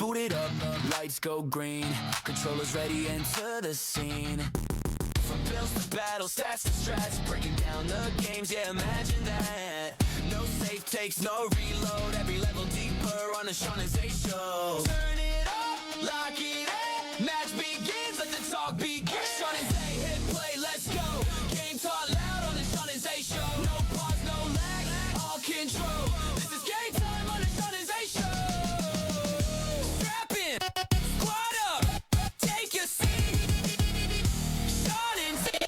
Boot it up, lights go green. Controllers ready, enter the scene. From builds to battle, stats to strats, breaking down the games, yeah, imagine that. No safe takes, no reload, every level deeper on the Sean and Zay show. Turn it up, lock it in, match begins, let the talk begin. Sean and Zay, hit play, let's go. Game talk loud on the Sean and Zay show. No pause, no lag, all control. This is game time on the Sean and Zay show. Strap in, squad up, take your seat. Sean and Zay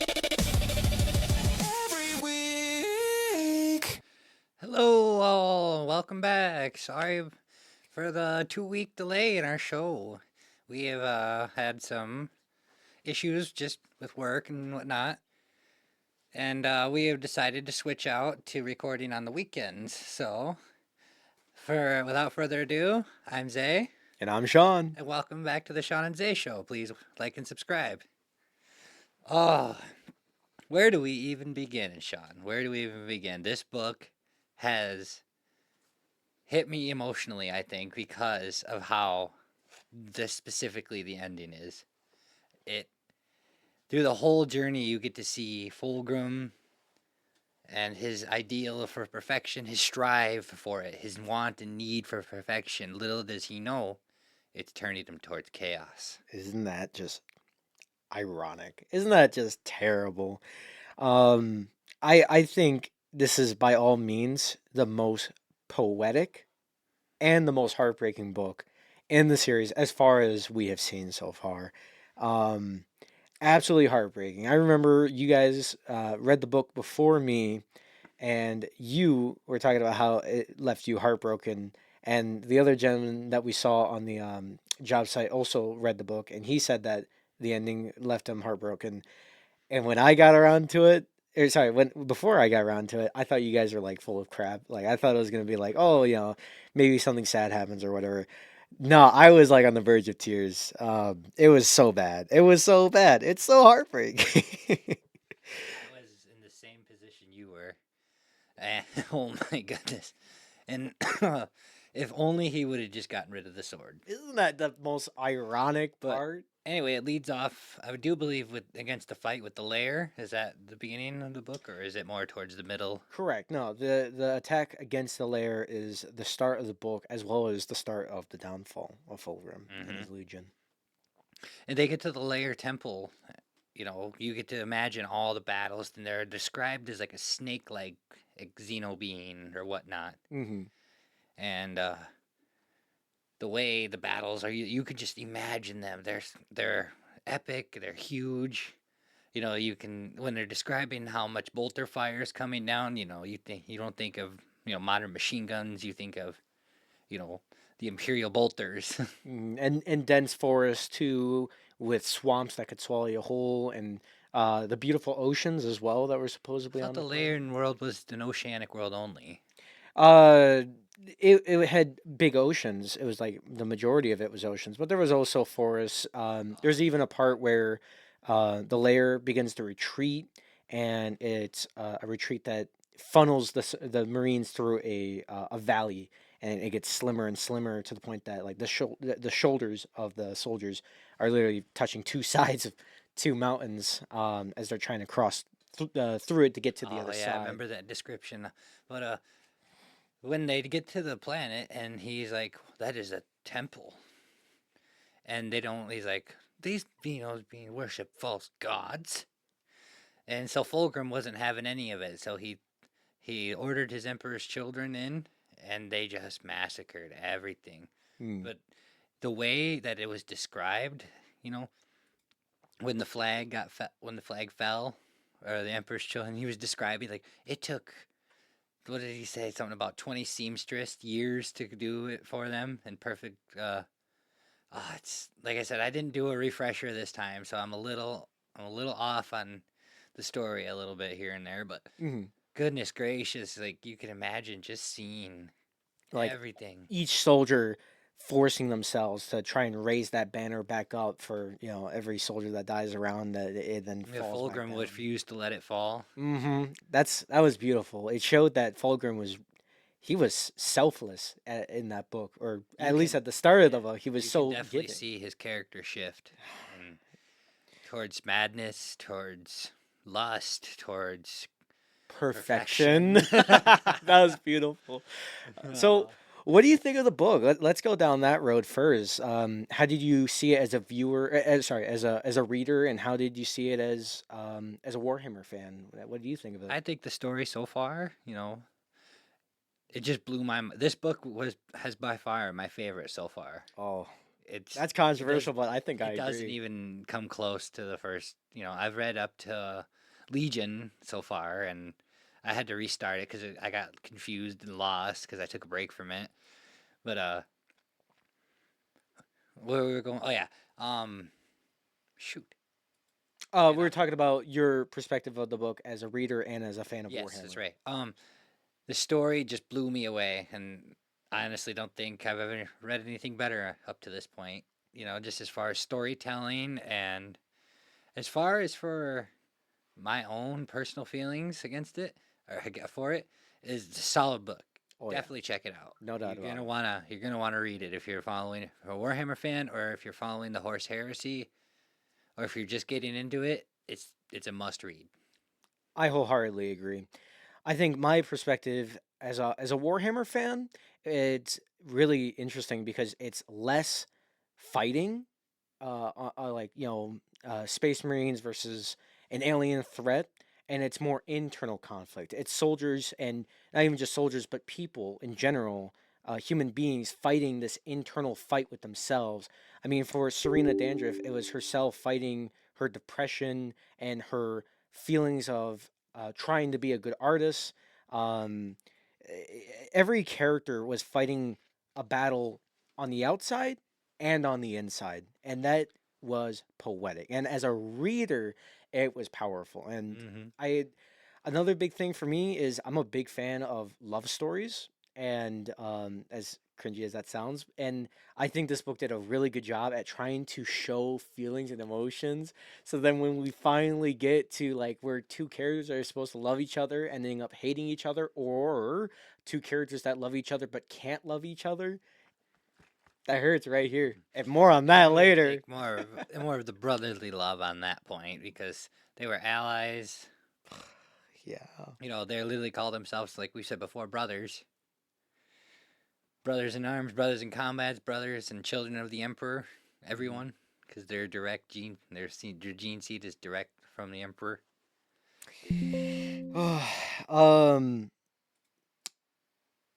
every week. Hello, all. Welcome back. Sorry for the 2-week delay in our show. We have had some issues just with work and whatnot, and we have decided to switch out to recording on the weekends. So, without further ado, I'm Zay, And I'm Sean. and welcome back to the Sean and Zay Show. Please like and subscribe. Oh, where do we even begin, Sean? Where do we even begin? This book has hit me emotionally, I think, because of how specifically the ending is. It through the whole journey you get to see Fulgrim and his ideal for perfection, his strive for it, his want and need for perfection. Little does he know, it's turning him towards chaos. Isn't that just ironic? Isn't that just terrible? I think this is by all means the most poetic and the most heartbreaking book in the series as far as we have seen so far. Um, Absolutely heartbreaking. I remember you guys read the book before me, and you were talking about how it left you heartbroken. And the other gentleman that we saw on the job site also read the book, and he said that the ending left him heartbroken. And when I got around to it, or sorry, before I got around to it, I thought you guys were like full of crap. Like I thought it was gonna be like, oh, maybe something sad happens or whatever. No, I was like on the verge of tears. It was so bad. It was so bad. It's so heartbreaking. I was in the same position you were. And, oh my goodness. And if only he would have just gotten rid of the sword. Isn't that the most ironic But- part? Anyway, it leads off, I do believe, against the fight with the Laer. Is that the beginning of the book, or is it more towards the middle? Correct. No, the attack against the Lair is the start of the book as well as the start of the downfall of Fulgrim and his legion. And they get to the Laer temple. You get to imagine all the battles, and they're described as like a snake-like xeno being or whatnot. Mm-hmm. And the way the battles are, you could just imagine them. They're epic. They're huge. You can, when they're describing how much bolter fire is coming down. You don't think of modern machine guns. You think of the Imperial bolters. And dense forest too, with swamps that could swallow you whole, and the beautiful oceans as well that were supposedly I on thought the planet. Laer world was an oceanic world only. It had big oceans. It was like the majority of it was oceans, but there was also forests. There's even a part where the layer begins to retreat, and it's a retreat that funnels the Marines through a valley, and it gets slimmer and slimmer to the point that like the shoulders of the soldiers are literally touching two sides of two mountains as they're trying to cross through it to get to the other yeah, side. I remember that description. But when they get to the planet, and he's like, "That is a temple," and they don't. He's like, "These being worship false gods," and so Fulgrim wasn't having any of it. So he ordered his emperor's children in, and they just massacred everything. Hmm. But the way that it was described, when the flag when the flag fell, or the emperor's children, he was describing like it took. What did he say? Something about 20 seamstress years to do it for them, and perfect. It's like I said, I didn't do a refresher this time, so I'm a little off on the story a little bit here and there. But Mhm. goodness gracious, like you can imagine just seeing Like everything. each soldier forcing themselves to try and raise that banner back up for every soldier that dies around that it then If falls back Fulgrim down. refused to let it fall. That was beautiful. It showed that Fulgrim was he was selfless in that book, or You at least can at the start of the yeah, book, he was you can so definitely giving. see his character shift and towards madness, towards lust, towards Perfection. perfection. That was beautiful. So, Uh, what do you think of the book? Let's go down that road first. How did you see it as a viewer? Sorry, as a reader, and how did you see it as a Warhammer fan? What do you think of it? I think the story so far, it just blew my. This book has by far my favorite so far. Oh, It's that's it does controversial, but I think I it doesn't agree. even come close to the first. I've read up to Legion so far, and I had to restart it because I got confused and lost because I took a break from it. But where we were going? Oh yeah, um, shoot. We Man, were talking about your perspective of the book as a reader and as a fan of yes, that's Warhammer. right. The story just blew me away, and I honestly don't think I've ever read anything better up to this point. Just as far as storytelling and as far as for my own personal feelings against it for it is a solid book. Oh yeah, Definitely check it out. no doubt about it. You're gonna wanna read it if you're following a Warhammer fan or if you're following the Horus Heresy or if you're just getting into it. It's a must read. I wholeheartedly agree. I think my perspective as a Warhammer fan, it's really interesting because it's less fighting, like Space Marines versus an alien threat, and it's more internal conflict. It's soldiers and not even just soldiers, but people in general, human beings fighting this internal fight with themselves. I mean, for Serena Dandruff, it was herself fighting her depression and her feelings of trying to be a good artist. Um, every character was fighting a battle on the outside and on the inside, and that was poetic. And as a reader, it was powerful. And Mm-hmm. I, another big thing for me is I'm a big fan of love stories, and as cringy as that sounds, and I think this book did a really good job at trying to show feelings and emotions. So then when we finally get to like where two characters are supposed to love each other and ending up hating each other, or two characters that love each other but can't love each other, that hurts right here. And more on I that would later. take more of the brotherly love on that point because they were allies. Yeah. They literally call themselves, like we said before, brothers. Brothers in arms, brothers in combats, brothers and children of the Emperor. Everyone, because their gene seed is direct from the Emperor. um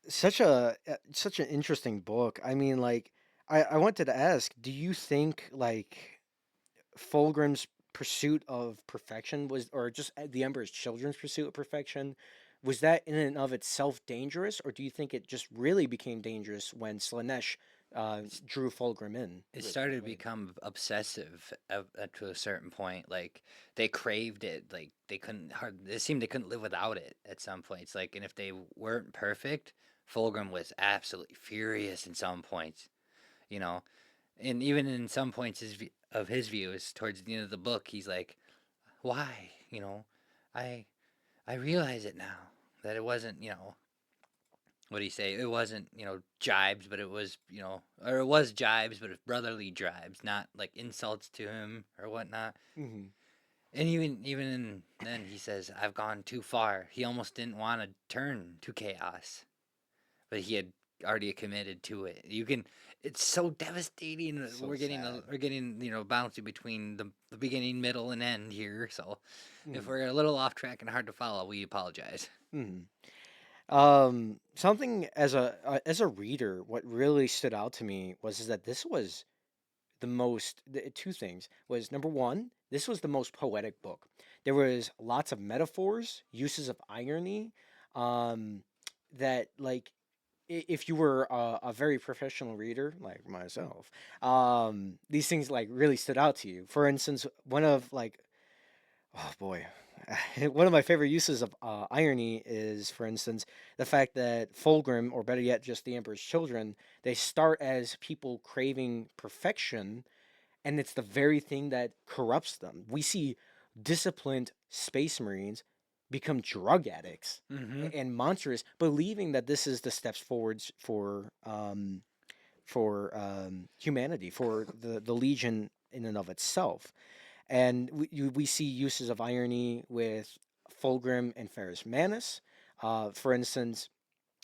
such an interesting book. I mean, like, I wanted to ask, do you think like Fulgrim's pursuit of perfection was, or just the Emperor's children's pursuit of perfection, was that in and of itself dangerous, or do you think it just really became dangerous when Slanesh drew Fulgrim in? It started to become obsessive to a certain point. Like they craved it. Like they couldn't. It seemed they couldn't live without it at some points. Like, and if they weren't perfect, Fulgrim was absolutely furious in some points. You know, and even in some points of his views towards the end of the book, he's like, "Why? I I realize it now that it wasn't, what do you say? It wasn't, jibes, but it was, or it was jibes, but it's brotherly jibes, not like insults to him or whatnot." Hmm. And then he says, "I've gone too far." He almost didn't want to turn to chaos, but he had already committed to it. It's so devastating. So sad. We're getting, bouncing between the beginning, middle, and end here. So if Hmm. we're a little off track and hard to follow, we apologize. Hmm. Something as a reader, what really stood out to me was is that this was two things was number one, this was the most poetic book. There was lots of metaphors, uses of irony, um, that like if you were a very professional reader like myself, these things like really stood out to you. For instance, one of like, oh boy, one of my favorite uses of irony is, for instance, the fact that Fulgrim, or better yet, just the Emperor's children, they start as people craving perfection, and it's the very thing that corrupts them. We see disciplined space marines become drug addicts Mm-hmm. and monsters, believing that this is the steps forwards for humanity, for the Legion in and of itself. And we see uses of irony with Fulgrim and Ferrus Manus. For instance,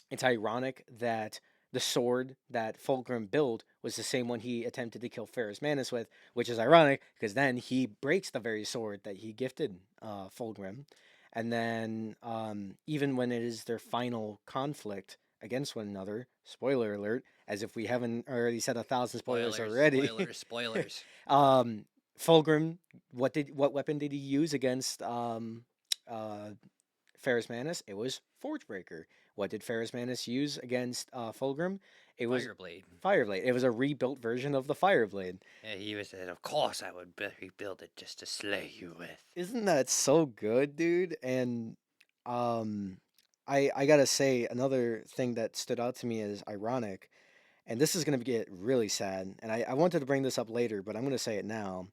it's ironic that the sword that Fulgrim built was the same one he attempted to kill Ferrus Manus with, which is ironic because then he breaks the very sword that he gifted Fulgrim. And then, even when it is their final conflict against one another, spoiler alert, as if we haven't already said 1,000 spoilers already. Spoilers. um, Fulgrim, what weapon did he use against uh, Ferrus Manus? It was Forgebreaker. What did Ferrus Manus use against Fulgrim? It was Fireblade. Fireblade. It was a rebuilt version of the Fireblade. Yeah, he was said, of course I would rebuild it just to slay you with. Isn't that so good, dude? And um, I gotta say another thing that stood out to me is ironic, and this is gonna get really sad. And I wanted to bring this up later, but I'm gonna say it now.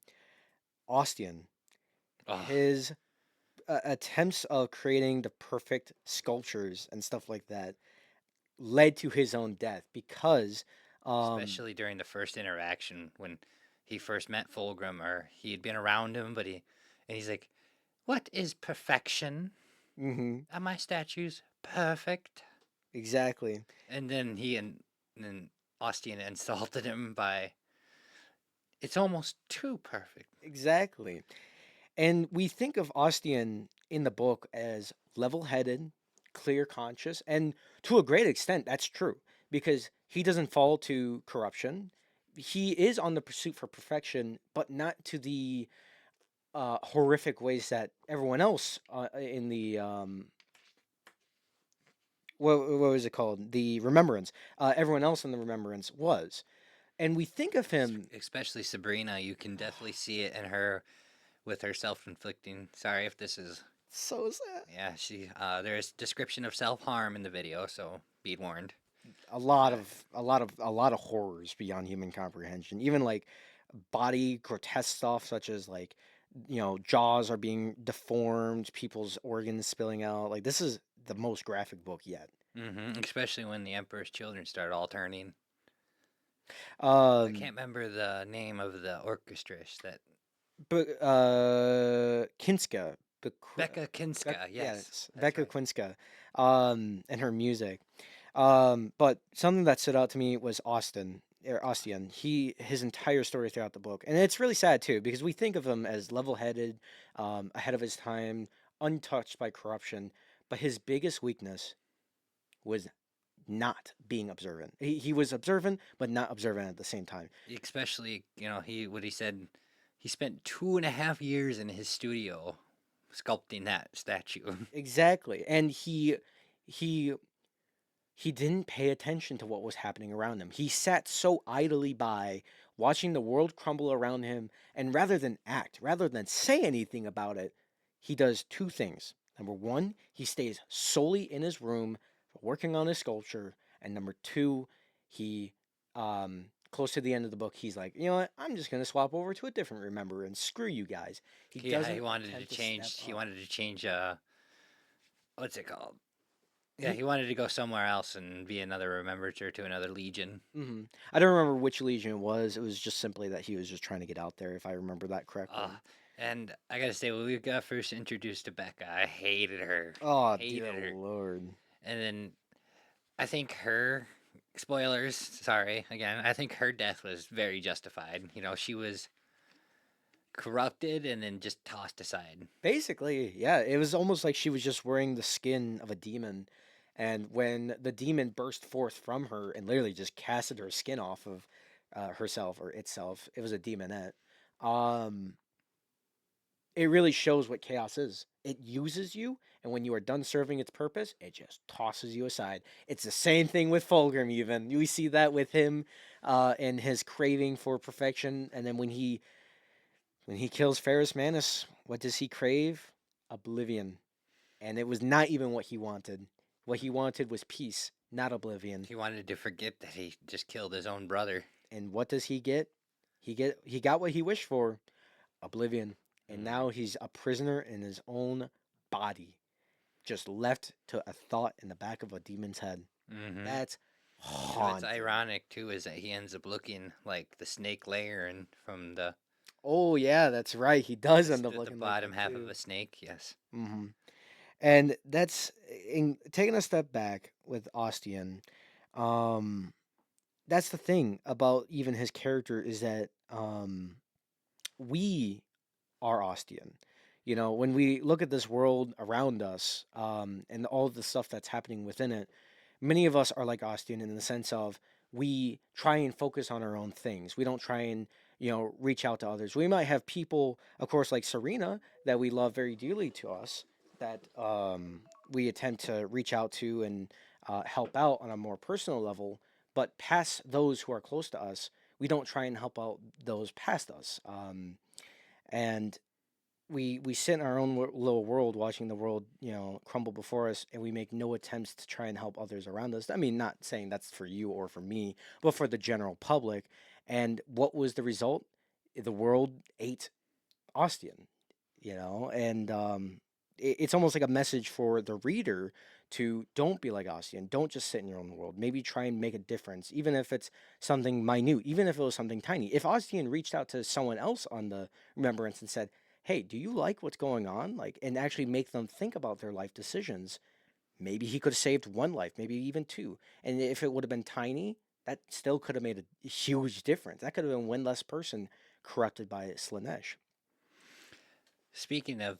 Ostian, Oh, his attempts of creating the perfect sculptures and stuff like that led to his own death because especially during the first interaction when he first met Fulgrim, or he had been around him, and he's like, "What is perfection? mhm, Are my statues perfect?" exactly. And then and Ostian insulted him by, "It's almost too perfect." Exactly. And we think of Ostian in the book as level-headed, clear conscious, and to a great extent that's true because he doesn't fall to corruption. He is on the pursuit for perfection, but not to the horrific ways that everyone else in the what was it called? The Remembrance. Everyone else in the Remembrance was, and we think of him. Especially Sabrina, you can definitely see it in her with her self-inflicting. Sorry if this is. So sad. Yeah, there's description of self-harm in the video, so be warned. A lot of horrors beyond human comprehension. Even like body grotesque stuff, such as like jaws are being deformed, people's organs spilling out. Like this is the most graphic book yet. Especially when the Emperor's children start all turning. I Um, can't remember the name of the orchestress that. but Kinska, Becca Kinska, yes, yes, that's Becca right. Quinska, and her music. But something that stood out to me was Ostian. His entire story throughout the book, and it's really sad too because we think of him as level-headed, ahead of his time, untouched by corruption. But his biggest weakness was not being observant. He was observant, but not observant at the same time. Especially, he said, he spent 2.5 years in his studio sculpting that statue. Exactly, and he he didn't pay attention to what was happening around him. He sat so idly by, watching the world crumble around him, and rather than say anything about it, he does two things. Number one, he stays solely in his room working on his sculpture, and number two, he close to the end of the book, he's like, you know what, I'm just gonna swap over to a different remembrance. Screw you guys. He Yeah, he doesn't wanted to attempt to step change. He up. wanted to change. What's it called? Yeah, He he wanted to go somewhere else and be another remembrancer to another legion. I don't remember which legion it was. It was just simply that he was just trying to get out there, if I remember that correctly. Uh, and I gotta say, when we got first introduced to Becca, I hated her. Oh dear Hated her. lord! And then I think her spoilers, sorry, again, I think her death was very justified. She was corrupted and then just tossed aside. Basically, yeah, it was almost like she was just wearing the skin of a demon, and when the demon burst forth from her and literally just casted her skin off of herself or itself, it was a demonette. Um, it really shows what chaos is. It uses you, and when you are done serving its purpose, it just tosses you aside. It's the same thing with Fulgrim, even. We see that with him and his craving for perfection. And then when he kills Ferrus Manus, what does he crave? Oblivion. And it was not even what he wanted. What he wanted was peace, not oblivion. He wanted to forget that he just killed his own brother. And what does he get? He got what he wished for, oblivion. And Mm. now he's a prisoner in his own body. just left to a thought in the back of a demon's head. Mm-hmm. That's What's haunting. ironic too is that he ends up looking like the snake Laer, and from the Oh yeah, that's right. He does end up the looking like bottom that half of too. a snake. Yes. Hmm. And that's in taking a step back with Ostian. Um, that's the thing about even his character is that we are Ostian. You know, when we look at this world around us, and all of the stuff that's happening within it, many of us are like Ostian in the sense of we try and focus on our own things. We don't try and, reach out to others. We might have people, of course, like Serena, that we love very dearly to us, that we attempt to reach out to and help out on a more personal level. But past those who are close to us, we don't try and help out those past us. And we sit in our own little world watching the world crumble before us, and we make no attempts to try and help others around us. I mean, not saying that's for you or for me, but for the general public. And what was the result? The world ate Ostian, and it's almost like a message for the reader to don't be like Ostian. Don't just sit in your own world. Maybe try and make a difference, even if it's something minute, even if it was something tiny. If Ostian reached out to someone else on the remembrance and said, "Hey, do you like what's going on?" Like, and actually make them think about their life decisions, maybe he could have saved one life, maybe even two. And if it would have been tiny, that still could have made a huge difference. That could have been one less person corrupted by Slanesh. Speaking of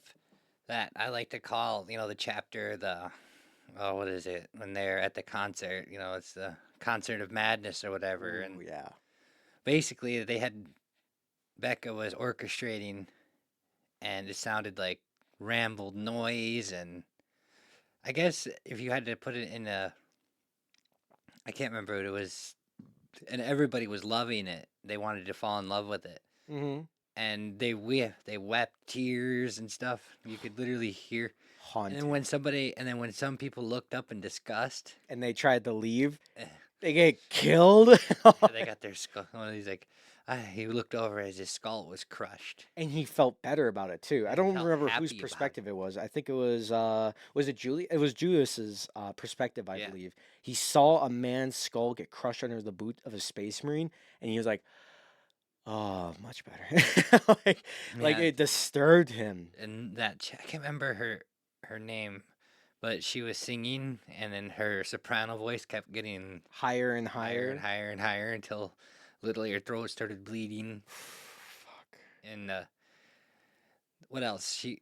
that, I like to call the chapter the what is it when they're at the concert? It's the concert of madness or whatever, Ooh, and yeah. basically they had Becca was orchestrating, and it sounded like rambled noise, and I guess if you had to put it in a, I can't remember what it was, and everybody was loving it. They wanted to fall in love with it, Mm-hmm. and they wept tears and stuff. You could literally hear. And then Haunted. when some people looked up in disgust, And they tried to leave. eh, They get killed. they got their skull. One of these like, he looked over as his skull was crushed. And he felt better about it too. I He don't felt remember whose happy about perspective it was. I think it was it Julie? It was Julius's perspective, I it. Yeah, believe. He saw a man's skull get crushed under the boot of a space marine, and he was like, "Oh, much better." like yeah, it disturbed him. and I can't remember her name, but she was singing, and then her soprano voice kept getting Higher and higher and higher. higher and higher until literally her throat started bleeding. Fuck. And what else? She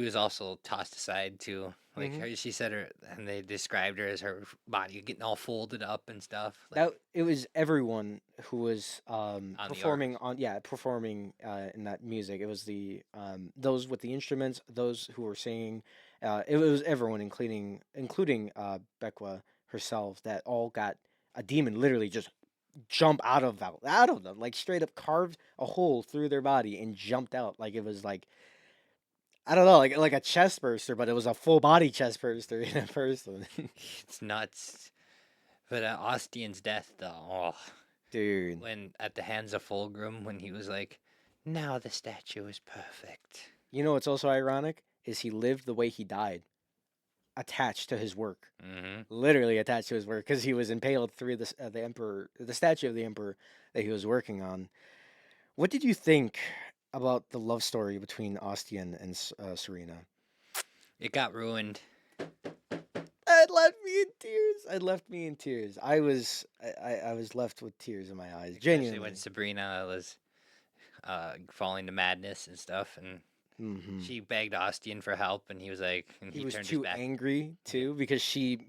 was also tossed aside too. Like Hmm. she said her, and they described her as her body getting all folded up and stuff. Like That it was everyone who was on the performing orchestra. performing in that music. It was the those with the instruments, those who were singing. It was everyone, including Bekwa herself, that all got a demon literally just jump out of them, like straight up carved a hole through their body and jumped out. Like it was like, I don't know, like a chest burster, but it was a full body chest burster in a person. It's nuts. But Ostian's death, though, Dude. when at the hands of Fulgrim, when he was like, "Now the statue is perfect." You know what's also ironic is he lived the way he died, attached to his work, Mm-hmm. literally attached to his work, because he was impaled through the emperor, the statue of the emperor that he was working on. What did you think about the love story between Ostian and Serena? It got ruined. It left me in tears. It left me in tears. I was left with tears in my eyes, Especially genuinely. when Sabrina was falling to madness and stuff, and Hmm. she begged Ostian for help, and he was like, and He he was turned his too back. angry Yeah. too because she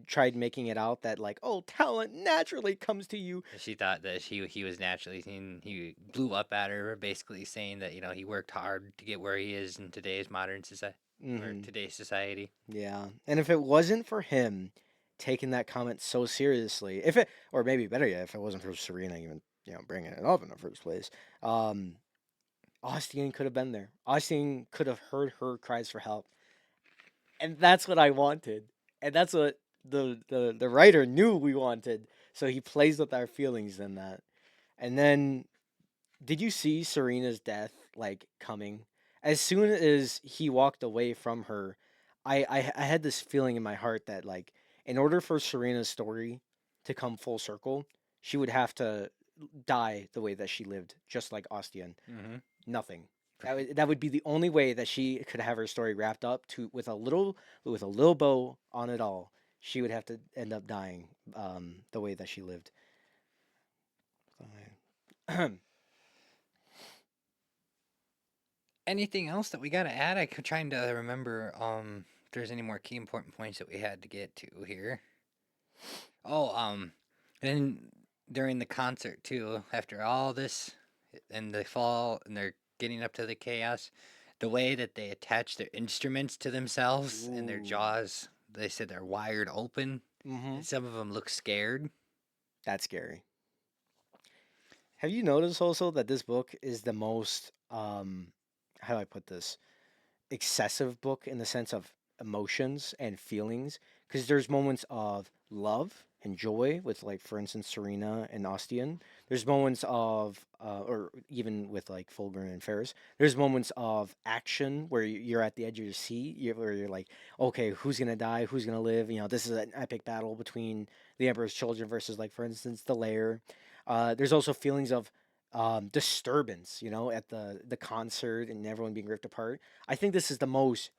tried making it out that like, oh, talent naturally comes to you. And she thought that he was naturally, and he blew up at her, basically saying that he worked hard to get where he is in today's modern society or Hmm. today's society. Yeah, and if it wasn't for him taking that comment so seriously, if it, or maybe better yet, if it wasn't for Serena even bringing it up in the first place, um, Austin could have been there. Austin could have heard her cries for help, and that's what I wanted, and that's what the writer knew we wanted. So he plays with our feelings in that. And then, did you see Serena's death like coming? As soon as he walked away from her, I had this feeling in my heart that like in order for Serena's story to come full circle, she would have to die the way that she lived, just like Ostian. Mm-hmm. Nothing. That would be the only way that she could have her story wrapped up to with a little bow on it all. She would have to end up dying the way that she lived. Anything else that we got to add? I'm trying to remember if there's any more key important points that we had to get to here. Oh, and during the concert too, after all this, and they fall and they're getting up to the chaos, the way that they attach their instruments to themselves and their Ooh. jaws, they said they're wired open. Mm-hmm. And some of them look scared. That's scary. Have you noticed also that this book is the most how do I put this? Excessive book in the sense of emotions and feelings? Because there's moments of love and joy with, like, for instance, Serena and Ostian. There's moments of, or even with like Fulgrim and Ferris. There's moments of action where you're at the edge of your seat, where you're like, okay, who's gonna die? Who's gonna live? You know, this is an epic battle between the Emperor's children versus, like, for instance, the Laer. There's also feelings of disturbance, you know, at the concert and everyone being ripped apart. I think this is the most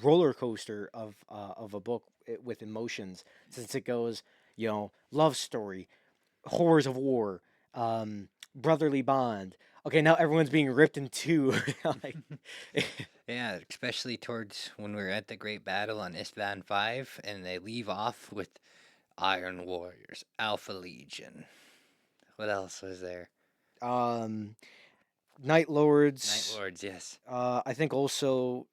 roller coaster of a book with emotions, since it goes, you know, love story, horrors of war, brotherly bond. Okay, now everyone's being ripped in two. Like, Yeah, especially towards when we're at the Great Battle on Istvan 5, and they leave off with Iron Warriors, Alpha Legion. What else was there? Night Lords. Night Lords, yes. I think also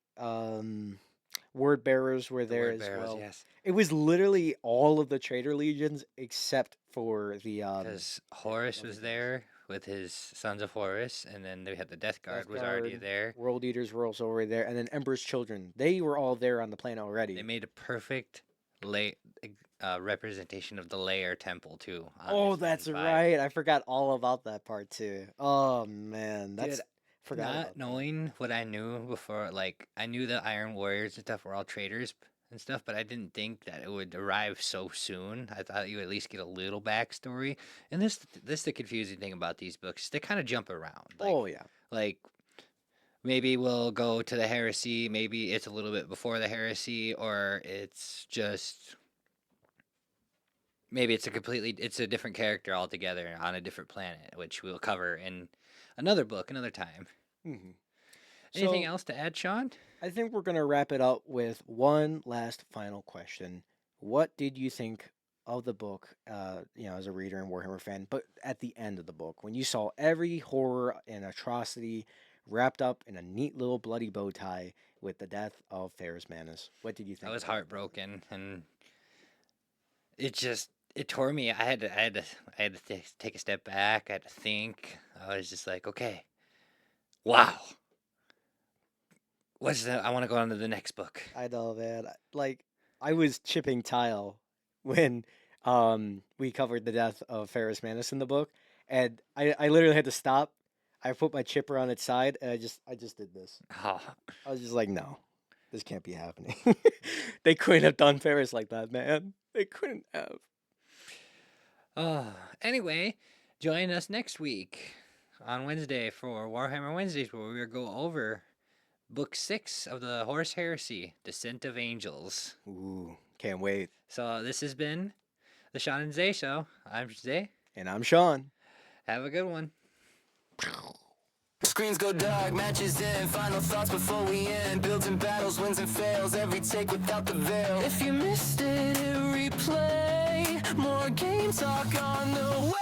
Word Bearers were The there Word as Bearers, well. yes. It was literally all of the Traitor Legions except for the Because Horus was there with his Sons of Horus, and then they had the Death Guard Death was already Guard, there. World Eaters were also already there, and then Emperor's Children. They were all there on the planet already. They made a perfect representation of the Laer Temple, too. on Oh, Istvan that's 5. right. I forgot all about that part too. Oh man, that's Dude, forgot Not about that. knowing what I knew before, like, I knew the Iron Warriors and stuff were all traitors and stuff, but I didn't think that it would arrive so soon. I thought you would at least get a little backstory. And this the confusing thing about these books. They kind of jump around. Oh yeah. Like, maybe we'll go to the heresy, maybe it's a little bit before the heresy, or it's just maybe it's a different character altogether on a different planet, which we'll cover in another book another time. hmm Anything So else to add, Sean? I think we're gonna wrap it up with one last final question. What did you think of the book? You know, as a reader and Warhammer fan, but at the end of the book, when you saw every horror and atrocity wrapped up in a neat little bloody bow tie with the death of Ferrus Manus, what did you think? I was about it? heartbroken, and it tore me. I had to take a step back. I had to think. I was just like, okay, wow. What's that? I want to go on to the next book. I know, man. Like, I was chipping tile when we covered the death of Ferrus Manus in the book, and I literally had to stop. I put my chipper on its side, and I just did this. Oh, I was just like, no, this can't be happening. They couldn't have done Ferrus like that, man. They couldn't have. Anyway, join us next week on Wednesday for Warhammer Wednesdays, where we will go over Book 6 of the Horus Heresy, Descent of Angels. Ooh, can't wait. So this has been the Sean and Zay Show. I'm Zay. And I'm Sean. Have a good one. Screens go dark, matches in, final thoughts before we end. Builds and battles, wins and fails, every take without the veil. If you missed it, replay. More game talk on the way.